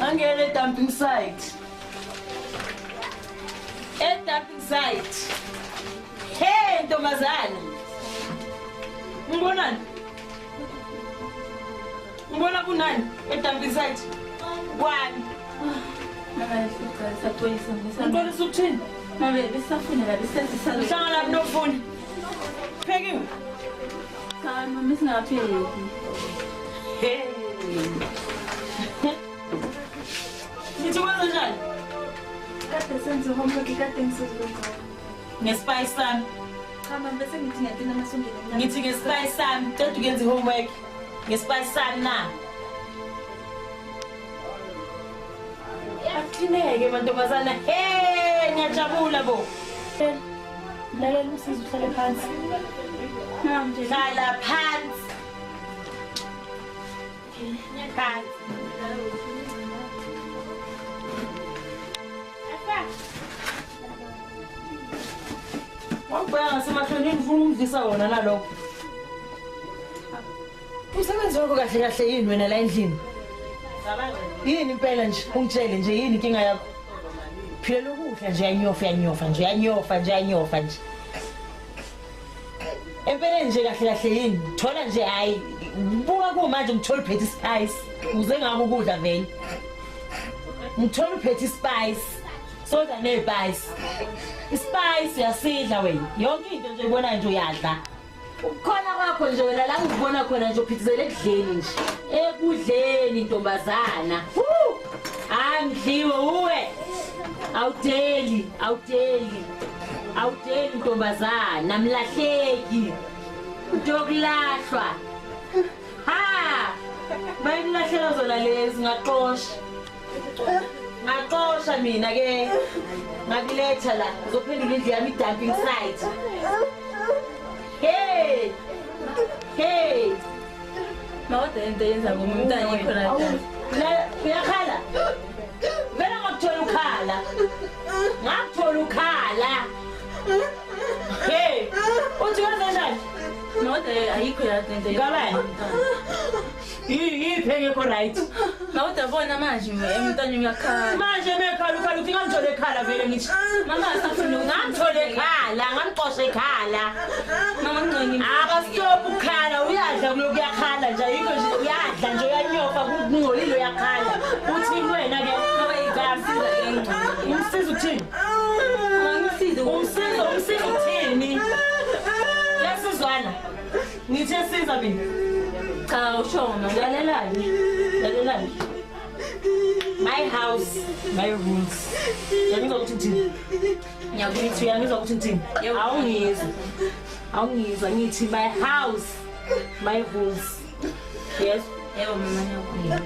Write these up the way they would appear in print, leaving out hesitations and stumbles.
Ngangele dumping site. Dumping site. Hey, ntombazana. Ngibonani? Ngibona kunani dumping site? Kwani? Mama sapoyisa ngizama. Ngibona ukuthini? Mama besafuna la besenzisa. Uhlangana nofuna. Phekiwe. Cha mama singapheki. Hey. Nithi wenza njani? Kade senze homework kade ngisizokwenza. Ngespice sami. Cha mama bese ngithi ngiyathina amasondelo. Ngithi ngespice sami, cela uyenze homework. Ngespice sami na. Yathineke mantombazana. Hey, ngiyajabula bo. Lalela usizo uhlale phansi. Nje Hlala phansi. Phansi. Wabheka ngasemahlonini ufuna umvisa wona nalokho. Umsebenzi wakho kahle kahle yini wena la endlini? Yini impela nje ungitshele nje yini inkinga yakho? Phela ukudla nje yanyofa nje. Empeleni nje kahle kahle yini? Thola nje hayi buka kumanje ngithola uphethe spice. Uze ngako ukudla vele. Ngithola uphethe spice. Soda nespice. Ispice yasidla wena. Yonke into nje ubona nje uyadla. Ukhona kwakho nje wena la ngibona khona nje uphithizela ekudleni nje. Ekudleni ntombazana. Angidliwe uwe. Awudeli ntombazana, mlahleki. Utokulahlwa. Ha! Bayilahlela zona lezi ngaqosha. Ngaqosha mina ke. Ngabiletha la, ngizophendula indlu yami dumping site. Hey! mawade into yenza ngomntana ikhona la. Uyakhala? Vele ngakuthola ukhala. Hey! Uthi wenza njani? Mawade ayikho yade into. Ngabani? Yiphi engekho right? Mawade bona manje emntwana uyakhala. Manje mekhala uthi ngangithole ekhala vele ngithi. Mama asafuna Ngangithole ekhala, ngangixosha ekhala. mama ngqini. Akastop ukhala, uyadla kulo kuyakhala nje, yikho nje uyadla nje uyanyofa kungcolile uyakhala. Uthini wena ke? Mama igasiza engqini. Umsiza uthini? Ngisize Umsiza uthini? Yasizwana. Ngithi siza mina. cha ushona. Lalelani. My house, my rules. Yangizwa ukuthi uthini? Ngiyakuthi uyangizwa ukuthi uthini? Awungizwa ngithi my house, my rules. Yes. Yebo mama ngiyakuzwa.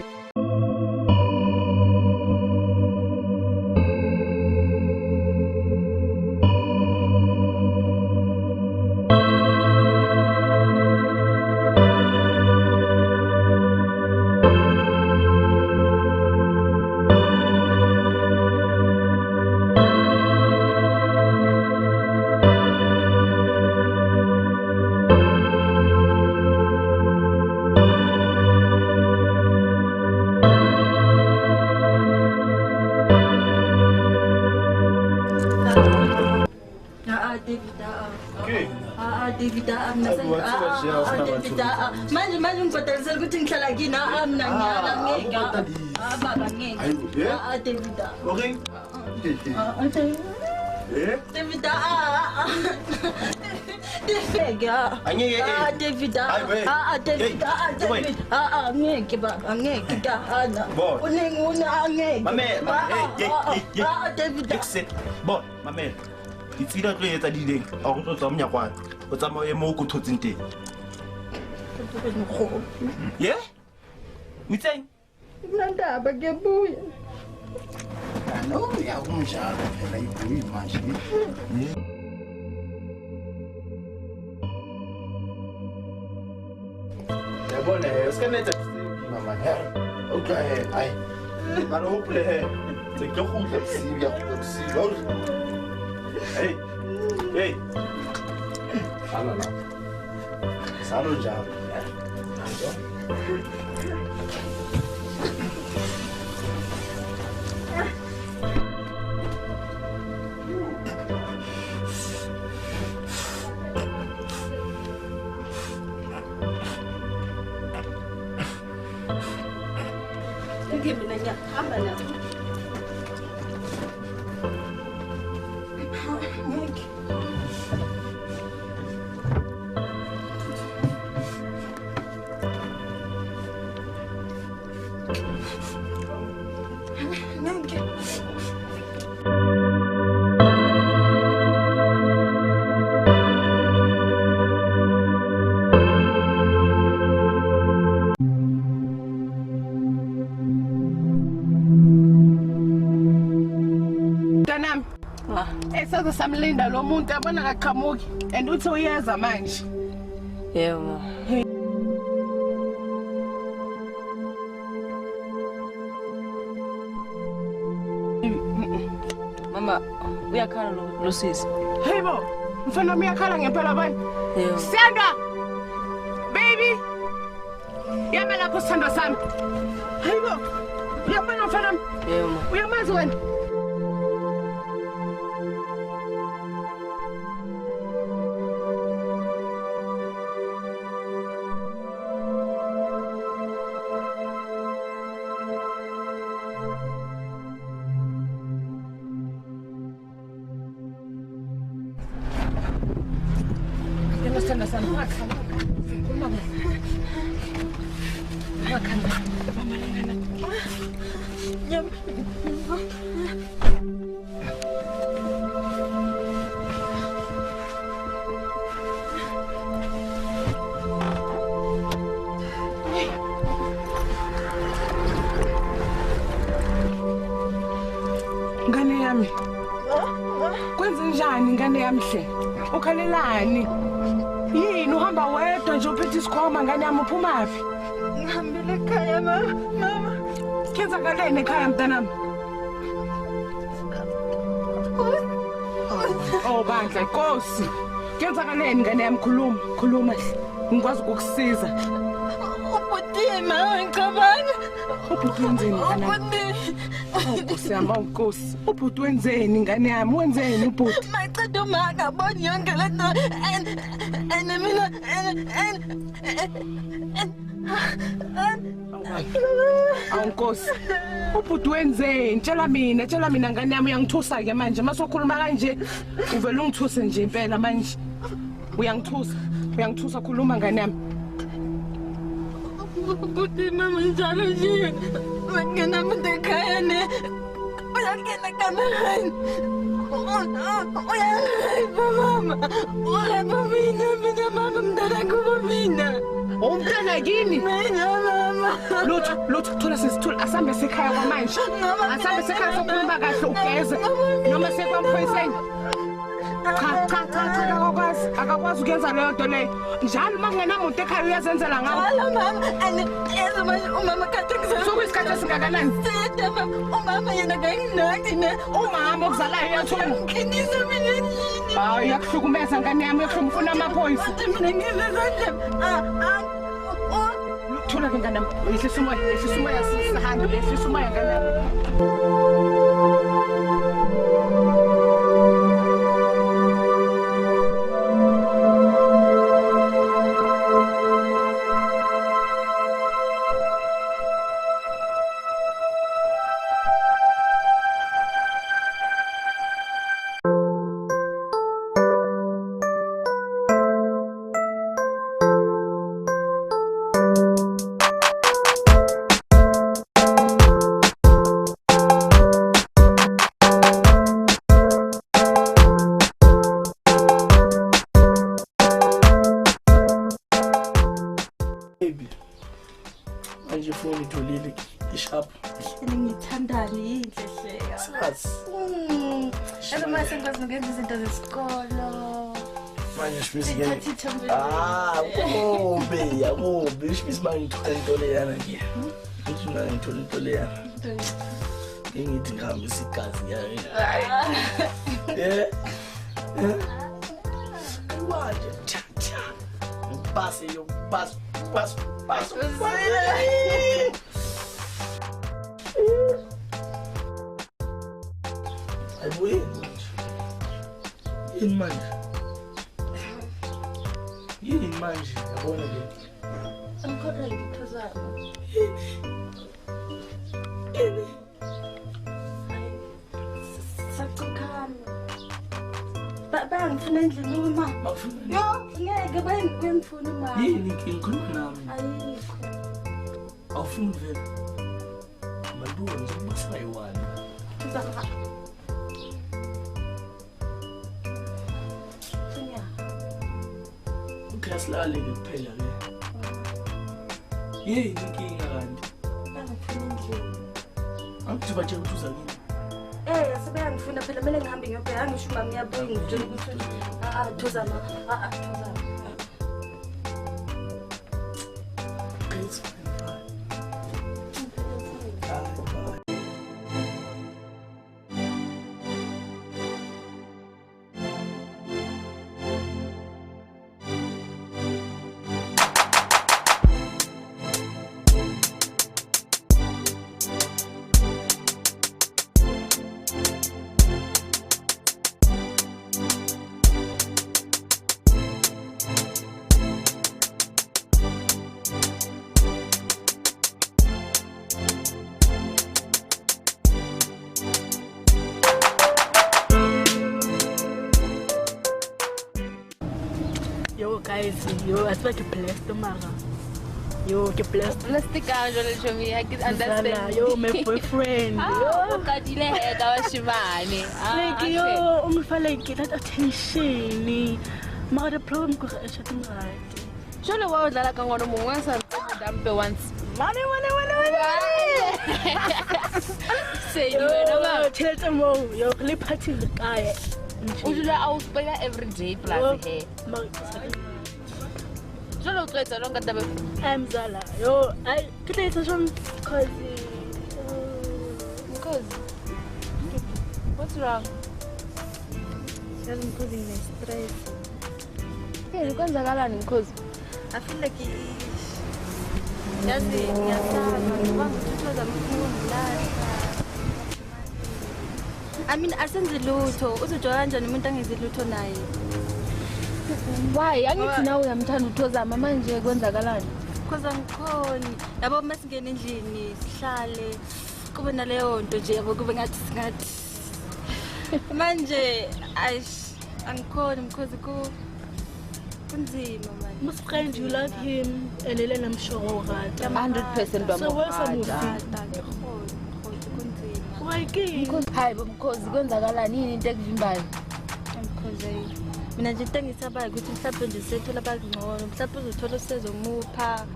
Manje ngibhadalisela ukuthi ngihlala kini mina ngiyala ngeke baba ngeke David Okay. David ngeke baba ngeke dahana unenguna ngeke David Bon, mamela. Ditsela tlo etsa dileng a go tsotsa monyakwana o tsamaye mo go thotseng teng. Ye? Mitseng? Nandaba ngiyabuya. No, yakunjalo phela ibuyi manje. Yabona usikanetha Mama he. Okay, ay. mara hople he. Se ke go tla Siya kusiya. Hey. Sala la. Salo jam. hamba la. Ngeke. Mntanami, esaze samlinda lo muntu abona akaqhamuki and uthi uyeza manje. Yebo. Mama, uyakhala lo sisi. Hayibo, mfana uyakhala ngempela bani? Yebo. Sandra! Baby! Yama lapho sithandwa sami. Hayibo, uyabona mfana? Yebo. Uyamazi wena? Sithandwa sami, ungakhala. Ngane yami. Kwenze njani ngane yami hle? Ukhalelani? Yini uhamba wedwa nje uphethe isikhwama ngane yami uphumaphi? Ngihambile ekhaya mama. Kenzakaleni ekhaya mntanami? Oh bandla Nkosi. Kenzakaleni ngane yami khuluma hle. Ngikwazi ukukusiza. Ubhuti mama ngicabanga. Ubhuti wenzeni ngane yami? Nkosi yami Nkosi. Ubhuti wenzeni ngane yami? Wenzeni ubhuti? Maqeda uma ngaboni yonke le nto and mina Awunkosi. Ubhuti wenzeni? Tshela mina ngane yami uyangithusa ke manje. Masokhuluma kanje uvela ungithuse nje impela manje. Uyangithusa khuluma ngane yami. Ubhuti mama njalo nje. Wangena muntu ekhaya ne. Uyangena kamerani. Uyangipha mama. Uyapha mina mama mntana kuba mina. Umntana kini? Mina mama. Lutho thola sesithula asambe sekhaya kwamanje. Asambe sekhaya sokhuluma kahle ugeze noma sekwamaphoyiseni. Cha akakwazi ukuyenza leyo nto leyo. Njalo makungenamuntu ekhaya uyazenzela ngawo. Hala mama yeza manje umama kade ngizela. Sokuyisikhathi esingakanani? Sede mama umama yena kayinaki ne. Umama okuzalayo uyathula. Nginisa mina yini? Hayi yakuhlukumeza ngane yami ufuna amaphoyisa. Mina ngizezandla. Thula ke ngane yami. Yehlisa umoya sihambe yehlisa umoya ngane yami. Manje phone itholile ishap. Ngithandani yinhle hleka. Sazi. Ela mase ngikwazi ukwenza izinto zesikolo. Manje shibisi ke. Akombe shibisi manje ngithola into leyana ke. Ngithi mina ngithola into leyana. Ngithi ngihambe isigazi yayo. Manje cha. Basi yo bas. Ayibuye yini manje? Yini manje? Yabona le. Angikholwa ngithozana. Yini? ngifuna endlini uma. Bafuna Yo, ngeke bayengifuna uma. yini ngikhuluma nami. Ayikho. Awufuni vele. Maluwa njengoba sayiwani. Uzaka. Ukasilale kuphela ke. Yini inkinga kanti? Angifuna endlini. Angithi bathe ukuthi uza kini. Sebeyangifuna phela kumele ngihambe ngiyobheka ngisho uma ngiyabuya ngitshela ukuthi Thozama Thozama. It's fine. Yo guys, yo asba ke blessed mara. Yo ke blessed. Plastic kanjalo lisho mina I can understand. Yo my boyfriend. Yo kadile heka washimane. Like yo ungifale ke that attention. Mara the problem ko chatting right. Jolo wa udlala ka ngono mongwe sa dampe once. Money. Say you know Tell mo yo le party le kae. Ujula awuspela every day plus he. Jolo uqetha lonke dabe. Emzala. Yo I kete session cause What's wrong? I'm causing my stress. Hey, kwenzakalani mkhozi? I feel like yazi ngiyasaba ngoba ngithoza mkhulu I mean asenze lutho uzojoya kanjani umuntu angenzi lutho naye Why? Angithi nawe uyamthanda uThozama manje kwenzakalani? because angikhoni yabo masingena endlini sihlale kube naleyo nto nje yabo kube ngathi singathi manje angikhoni because kunzima manje Most friend you like him and then I'm sure 100% So what's the movie? Why gay? Hayi bomkhozi kwenzakalani yini into ekuvimbayo? Mina nje into engisabayo ukuthi mhlawumbe nje sethola abangcono mhlawumbe uzothola usizo ngumupha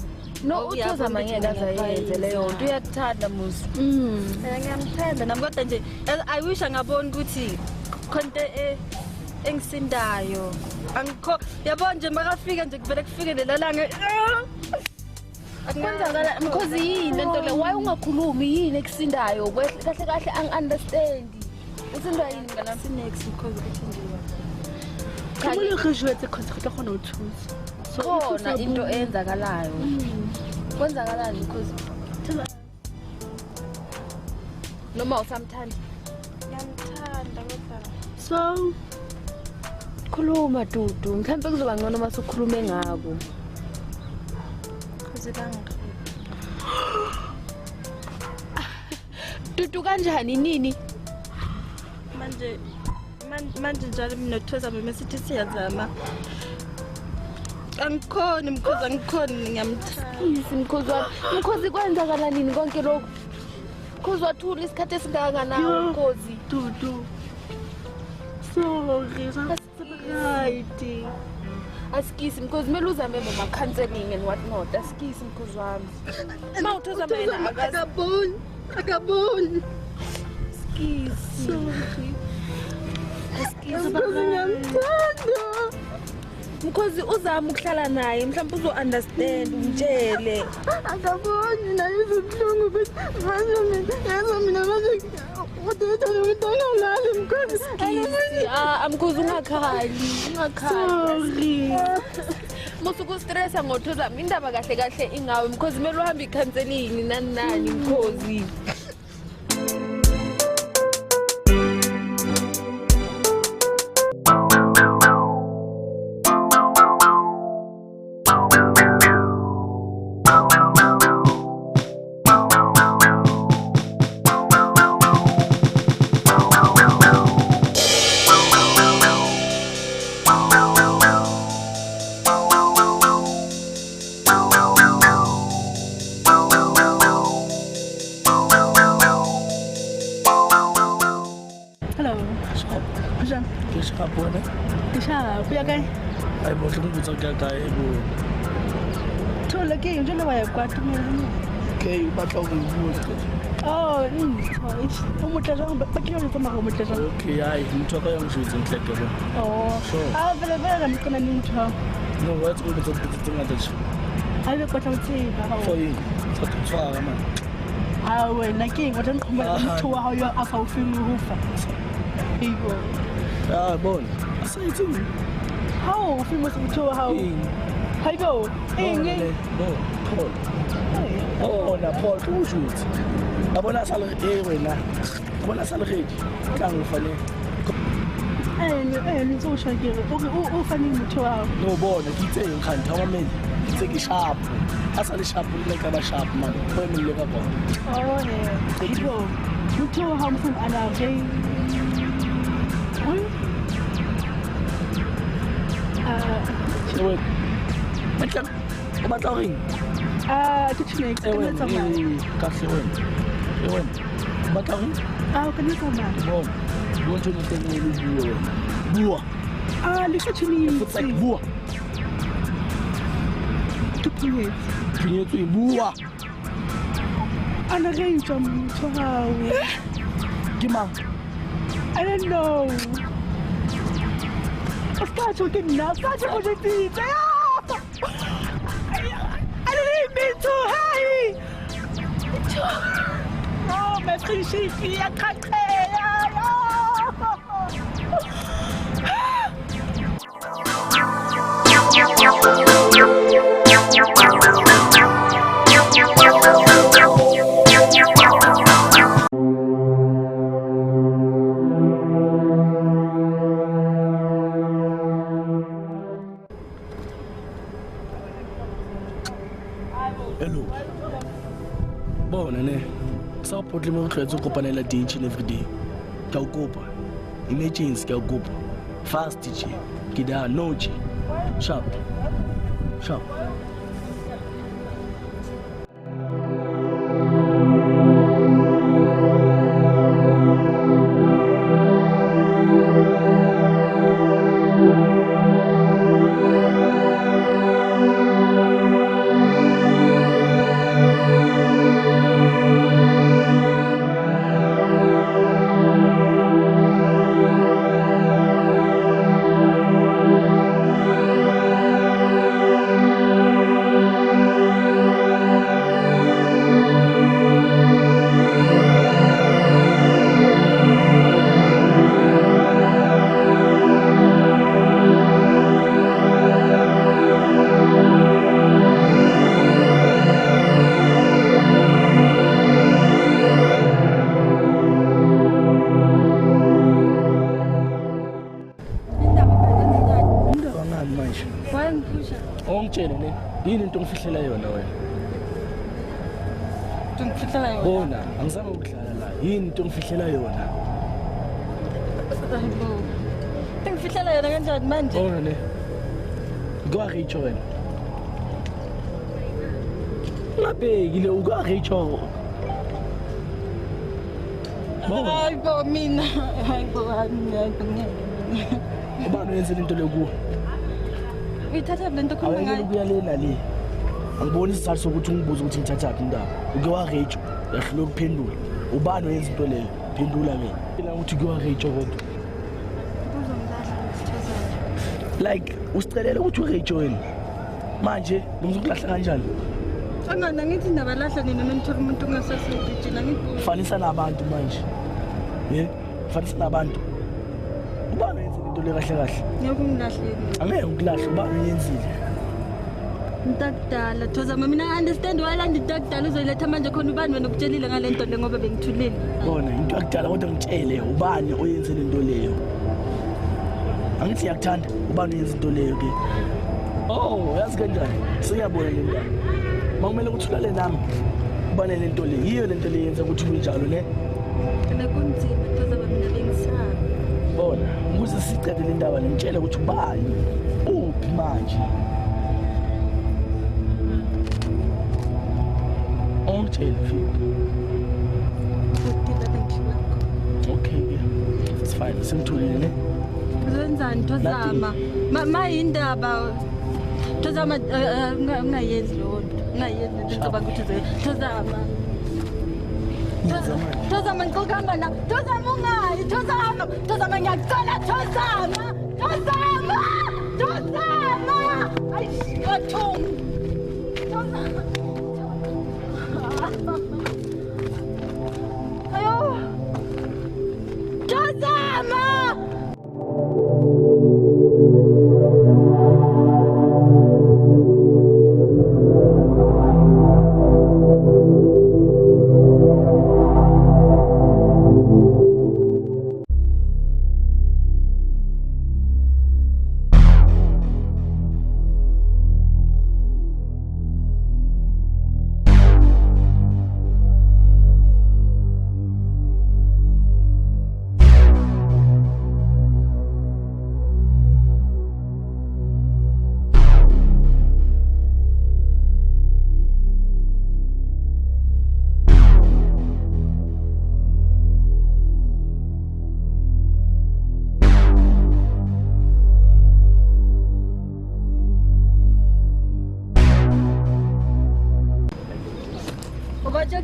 No uThozama ngeke azayenze leyo nto uyakuthanda musi. ngiyamthanda nami kodwa nje I wish angabona ukuthi khonto engisindayo angikho yabona nje makafika nje kuvele kufike lelalanga Kwenzakala mkhozi yini lento le why ungakhulumi yini ekusindayo kahle kahle angi-understand. Usindwa yini ngana sinext because ukuthi nje Come on, you should the contract on no truth. khona into eyenzakalayo. Kwenzakalani mkhozi? Noma usamthanda? ngiyamthanda kodwa So khuluma Dudu, mhlambe kuzoba ngcono mase ukhulume ngako. kuzibanga Dudu kanjani nini? manje njalo mina noThozama mesithi siyazama angikhoni mkhozi angikhoni ngiyamthanda Mkhozi wami, mkhozi kwenzakala nini konke lokho? Mkhozi wathula isikhathi esingakanawo mkhozi. Dudu. Sorry, right. Asikisi mkhozi kumele uzame boma counseling and what not. Asikisi mkhozi wami. UThozama yena akaboni asikisi. Sorry. Mkhozi uzama ukuhlala naye mhlawumbe uzo-understand umtshele. akaboni naye izinhlungu but mina manje udetha nomuntu angalali mkhozi Mkhozi ungakhali. Sorry. Musukustressa ngoThozama indaba kahle kahle ingawe mkhozi kumele uhambe i-counseling nani mkhozi. Jang. Ke sharp wena. Ke sharp ya kae? Ai bo hle mbotsa ka kae bo. Thola ke jwale wa ya kwa tumela. Okay, batla go bua. Oh, o motle jang ba ke le tsama go motle jang. Okay, ai motho ka yang shwetse ntleke bo. Oh. Vele ga mkona ni mtho. No, what's going to be the matter? Ai be kotla utsiba ha. For you. Tswara man. Ah wena ke ngwa teng khoma motho wa hao yo a sa o file ho fa. Ego. Ah, bon. Asayitsi. How file motho wa hao? Hayibo. No, Paul. Oh, na Paul to shoot. Abona sala wena. Abona sala gedi. Ka ngofane. Ni tso shakere. O fane motho wa hao. No bona ke itse eng khanta wa men. Itse ke sharp. Asale sharp le ka ba sharp man. Go me le ka bona. Oh yeah. Hayibo. Motho wa hao mfana ana ge. Wait. Batla. O batla ring. Ke tshine ke tsamaya. Ka se wena. E wena. Batla ring. Ke ne tsamaya. Bon. Bon to nte le bua. Bua. Le ke tshine. It's like bua. Tupunyetse. Bua. Ana ge ntwa motho hao. Ke mang? I don't know. Start talking now. Start talking. I didn't mean to. Hi. Oh, my friendship. I can't Hello. Bona ne. Sa potle mo tlhwetse go kopanela each and every day. Ka o kopa. Emergency ka o kopa. Fast je. Ke da no je. Sharp. Sharp. Ongitshele ne yini into ngifihlela yona wena ngifihlela yona bona angizange ukudlala la yini into ngifihlela yona ngifihlela yona kanjani manje bona ne ngwareitsho wena ngabhekile ukwareitsho hayibo mina hayibo ubani wenzela into leyo uyithatha le nto khona ngayo ukuya lena le angiboni isizathu sokuthi ungibuze ukuthi ngithatha phi indaba uke wareitsho yahlula ukuphendula ubani wenza into leyo phendula mina phela ukuthi uke wareitsho kodwa like usicelele ukuthi ureitsho wena manje ngizokulahle kanjani angana ngithi nabalahla nina menthola umuntu ongasasejina ngibuza fanisa nabantu manje fanisa nabantu ubani wenza into le kahle kahle ngiyokungilahleni angeke ukulahle ubani uyenzile Mtakudala Thozama mina understand why la ndidakudala uzoyiletha manje khona ubani wena ukutshelile ngale nto le ngoba bengithulile bona into akudala kodwa ngitshele ubani oyenze le nto leyo angithi yakuthanda ubani oyenze into leyo ke yazi kanjani siyabona le ndaba makumele ukuthulale nami ubani le nto le yiyo le nto le yenza ukuthi ube njalo ne kana kunzima Thozama mina bengisaba bona ukuze sicede le ndaba ngitshele ukuthi ubani uphi manje ongitshele fit okay yeah it's fine sengitholile ne Uzenzani Thozama? Mayindaba. Thozama ungayenzi lo nto. Ungayenzi into ngicabanga ukuthi Thozama. Thozama ngicokamba na. Thozama ungayi. Thozama ngiyacela Thozama. Ayishathungu. Thozama. Ayo. Thozama.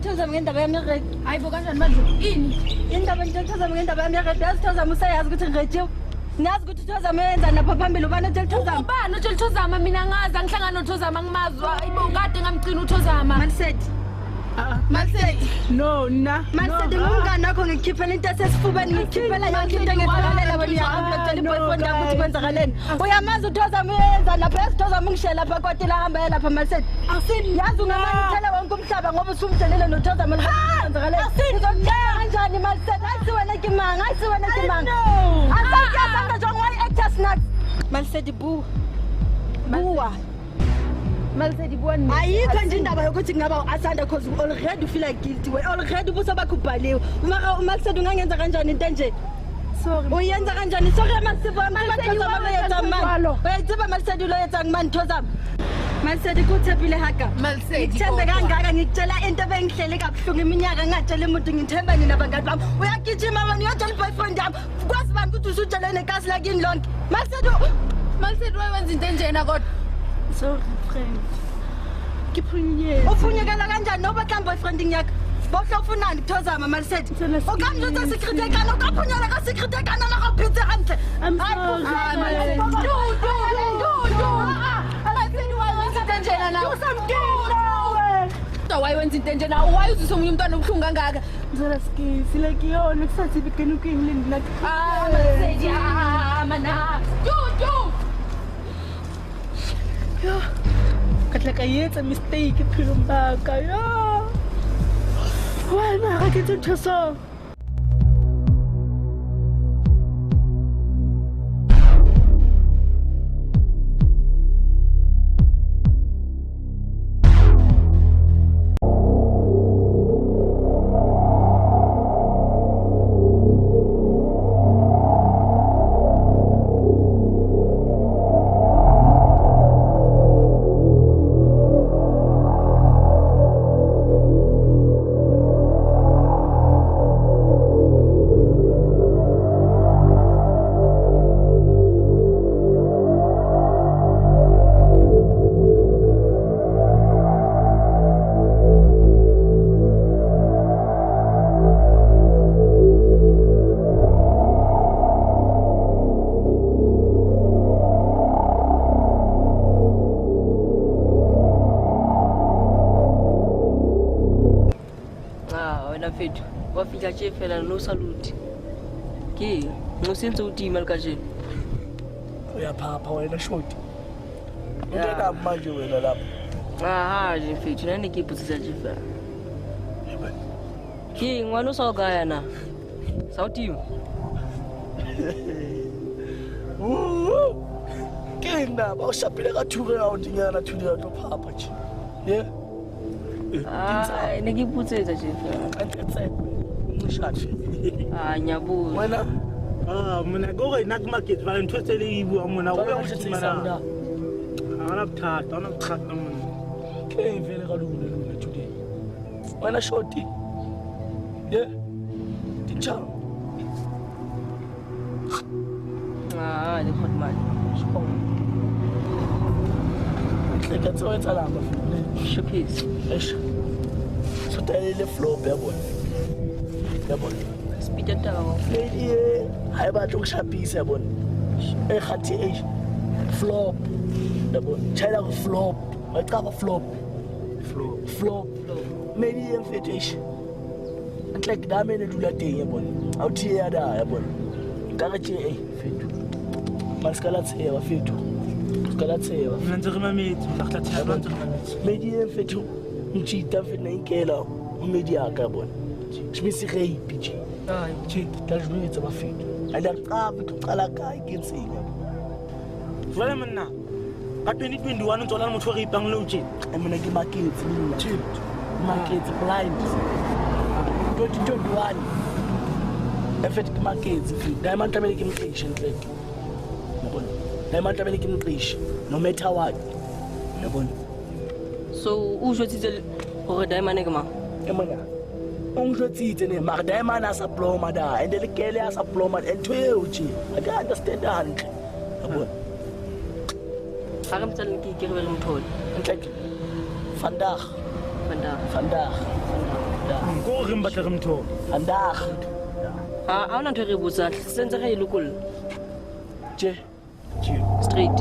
Thozama ngendaba yami yered. Hayibo kanjani manje? Ini? Indaba nje Thozama ngendaba yami yered. Yazi Thozama usayazi ukuthi ngirejiwe. Ngiyazi ukuthi Thozama yenza napha phambili ubani utshela Thozama. Ubani utshela Thozama mina ngazi angihlangana noThozama ngimazwa. Hayibo kade ngamgcina uThozama. Malisethi. No, na. Malisethi ngumngane wakho ngikhiphela into esesifubeni ngikhiphela yonke into engenzakalela wena uyahamba boyfriend yakho ukuthi kwenzakaleni. Uyamazi uThozama uyenza lapha esiThozama ungishela lapha kwatela hamba lapha Malisethi. Asini yazi ungamangithela wonke umhlaba ngoba usumdelele noThozama kwenzakaleni. Asini uzongena kanjani Malisethi? Ayisiwena kimanga, ayisiwena kimanga. Asakuyasanga njengwa actors nuts. Malisethi buwa. Malisethi buwani. Ayikho nje indaba yokuthi ngaba asanda cause already feel like guilty. We already busoba kubhaliwe. Mara Malisethi ungangenza kanjani into nje? Sorry. Uyenza kanjani? Sorry Malisethi Thozama uyenza mani. Uyaziba Malisethi lo yenza ngimani Thozama. Malisethi kuthepile haka. Malisethi. Ngithembe kangaka ngikutshela into bengihlele kabuhlungu iminyaka ngatshela umuntu ngithemba nina bangani bami. Uyagijima wena uyatshela boyfriend yami. Kwazi bani ukuthi usutshela nekasi lakini lonke. Malisethi wayenza into enjena kodwa. Sorry friend. Kiphunyezi. Ufunyekela kanjani noba mhlawumbe boyfriend yakho? Bohlofunani Thozama Malisethi? Ukamntu secretekana ukaphunyela ka secretekana la kapitse hantle. I'm sorry. Malisethi wayenza into enjena na. Do something. Wayenza into enjena. Wayuzisa umunye umntwana obuhlungu kangaka. Ngizela skisi like yona kusathi bigena ukuyingilindi like. Malisethi mana. Yo. Katlaka yetsa mistake philo mbaka yo. Wena ga ke tshotse so. Fethu wa fihla tje fela no salute ke no sentse o tima le ka jeno uyaphapha wena shoti uteka manje wena lapha je Fethu nane ke iputsisa tje fela ke ngwana o sa o kaya na sa o tima ke ndaba o shapile ka thure ya o dinyana thudi ya tlo phapha tje ye ne ke iputsetsa tje fela ngishati nyabuza wena mona go re nak market va ntho tse le e bua mona go o tshetse sanda ana bthata mona ke vele ga lule today wena shoti ye dichao imali khona imali Ngihlekethe wenza lamba showcase eish sotayele flop yabona speed ntaka lady hayi bathi ukushapisa yabona ekhathi eish flop yabona chayela ku flop wacaba flop maybe emfethu eish like dame ne dula teng yabona awuthi yada yabona ngakathi fethu masikalatshewa fethu sikalatshewa Mina ntse re mametse mhlahlatshela ntse re mametse. maybe emfethu ngitshita mfethu nayinkela umedi yaka yabona shibisi rape nje hayi tla jwetsa ba fethu ayaqaba uqala kae ke tsela Jwale monna ka 2021 ntse o na le motho o re ipang le o tjena. mina ke maketsi mina maketsi blind 2021 efethu ke maketsi diamond tabele ke mqeshi nhleke yabona diamond tabele ke mqeshi no matter what yabona so usho tsitse gore diamond ke ma emona ongjotsitse ne mar diamond a sa ploma da and le kele a sa ploma and tweo nje I don't understand hantle yabona ga re mtsale ke re mthole nhleke vandag Ko re mbatla re mthole. vandag ha ona ntho re botsa sentse re ilokolla je straight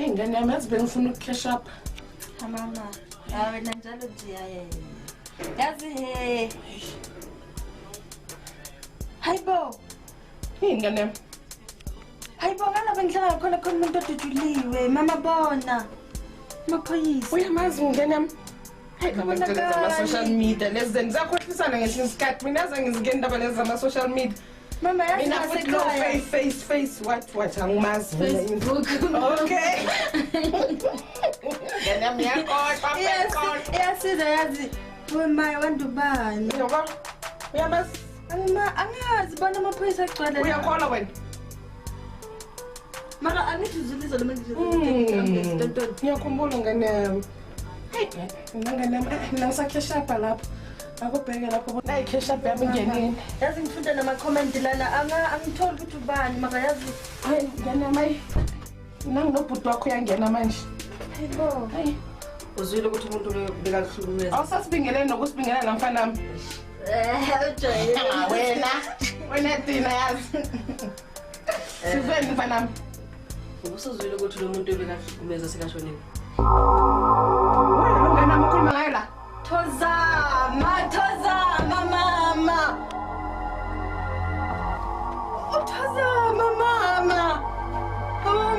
Ngane yami yazi bengifuna ukucash up. Mama, wena njalo nje yazi hayibo Ngane yami. hayibo ngala bengihlala khona umuntu oduduliwe mama bona maphoyisa Uyamazi ngane yami. Hayi Kubonakala. abantu lezi ama-social media lezi zenza zakhohlisana ngesinye isikhathi mina aze ngizike indaba lezi zama-social media. mama yazi Mina futhi lo face what angimazi mina Facebook okay. Ngane yami yakhohlwa iyasiza yazi wemaye wandubani Yabo. Uyamazi? angazi bona amaphoyisa agcwele Uyakholwa wena? mara angithi uzulisa lo muntu Ngiyakhumbula ngane yami. Hayi, ngane yami mina ngisacash up lapho. Akubheke lapho nayi cash up yami ngenini. yazi ngifunda nama-comment lana angitholi ukuthi ubani maka yazi Hayi, ngane yami. Nanginobhuti wakho uyangena manje. hayibo Hayi, uzwile ukuthi umuntu lo bekakuhlukumeza awusasibingeleni nokusibingelela namfana nami. Wena Tina yazi. Sizweni mfana nami. ubusuzwile ukuthi lo muntu bekakuhlukumeza sekashonile Wena lo ngane nami ukhuluma ngayo la. Thozama mama Thozama mama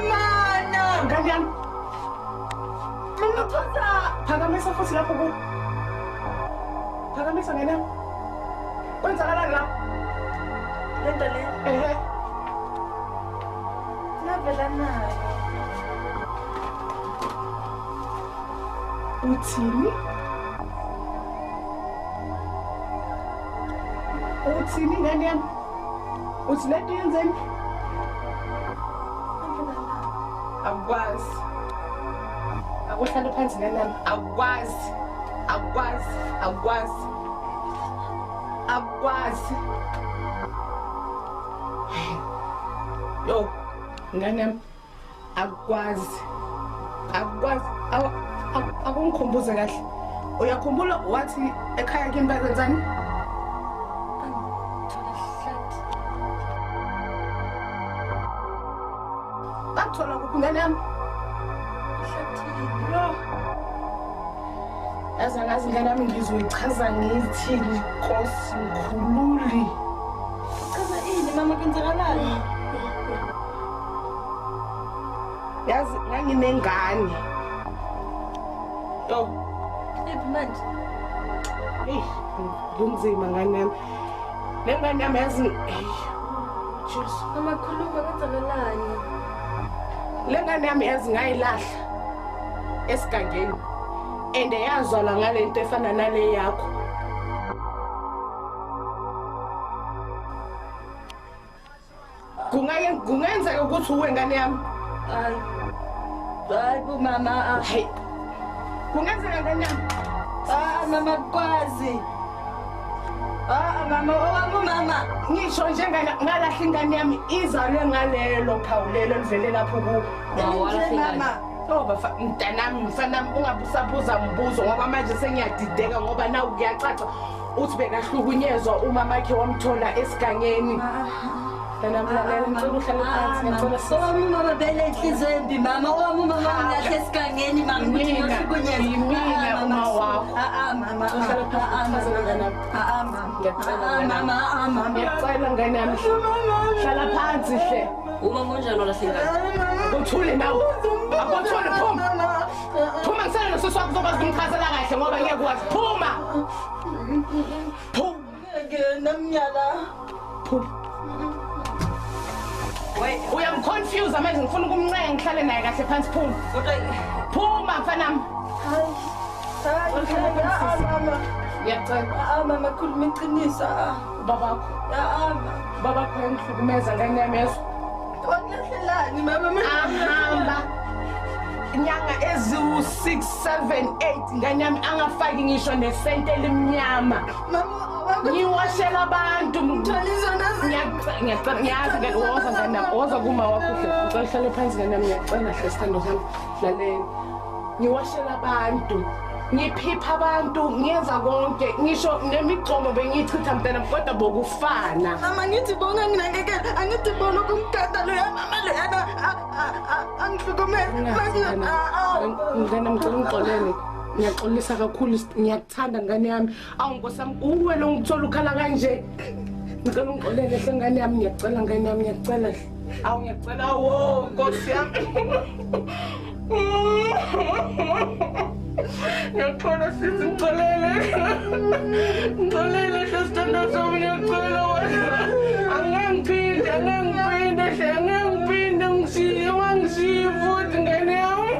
mana Ngane yami. mama Thozama Phakamisa futhi lapho ku. Phakamisa ngane yami. Kwenzakalani lapho? lento le Ehe. navela nayo Uthini? Uthini ngane yami? Uthi lento yenzeni? Akwazi. Akuhlala phansi ngane yami. Akwazi. Yo, ngane yami. Akwazi. Akungikhumbuze kahle. Uyakhumbula wathi ekhaya kimi bazenzani? Bakuthola kuphi ngane yami? Yo. Yazi angazi ngane yami ngizoyichaza ngithini Nkosi mkhululi. chaza ini mama kwenzakalani Yazi nganginengane. Yo, ephi manje Eyi, kunzima ngane yami. Le ngane yami yazi Jesu. Mama khuluma kwenzakalani? Le ngane yami yazi ngayilahla esigangeni. And yazalwa ngale nto efana nale yakho. Kungenzeka ukuthi uwe ngane yami. Hayi bo mama. Hayi. Kungenzeka ngane yami. Mama kwazi. Mama owami mama. Ngisho nje ngalahla ingane yami izalwe ngalelo phawu lelo livele lapho ku. Mama. Mntanami mfanami ungabusabuza mbuzo ngoba manje sengiyadideka ngoba nawu kuyacaca uthi bekahlukunyezwa umama wakhe wamthola esigangeni. Mntanami ngicela uhlale phansi ngicela Owami mama bele inhliziyo embi mama. Owami mama ngiyahla esigangeni mama ukuthi ngihlukunyezwa. Yimina uma wakho. Mama. Uhlale phansi ngane yami. Mama. Ngiyacela ngane yami. Hlala phansi hle. Uma ngonjani olahlengane? Uthule nawe. Akuthule phuma. Phuma ngisele nosisi wakho uzokwazi ukumchazela kahle ngoba ngeke ukwazi. Phuma. Phuma. Namnyala. Phuma. Uyamconfuse manje ngifuna ukumncenga ngihlale naye kahle phansi phuma. Phuma mfanami. Mama. Ngiyacela. Mama khuluma iqiniso. Babakho. Babakho uyangihlukumeza ngane yami yezo. Wangelahlelani mama? Ahamba inyanga eziwu-6, 7, 8 ngane yami angafaki ngisho nesente elimnyama. Ngiwashela abantu. Ngiyacela ngiyazi woza ngane yami. Woza kuma wakho hle. Ngicela uhlale phansi ngane yami. Ngiyacela hle sithando sami. Laleni. Ngiwashela abantu. Ngiphipha abantu. Ngiyenza konke. Ngisho nemigcomo bengiyichitha mntanami kodwa bokufana. Mama ngithi bonga nginakekela. Angithi bona ukumgada lo ya mama lo yana angihlukumeza. Ngane ngicela ungixolele. Ngiyaxolisa kakhulu ngiyakuthanda ngane yami. Awu Nkosi yami uwe lo ngithola ukhala kanje. Ngicela ungixolele hle ngane yami ngiyacela ngane yami ngiyacela hle. Awu ngiyacela wo Nkosi yami. Ngiyacela sisi ngixolele. Ngixolele hle sithando sami ngiyacela wena. Angengphinde hle angengphinde ngisiye futhi ngane yami.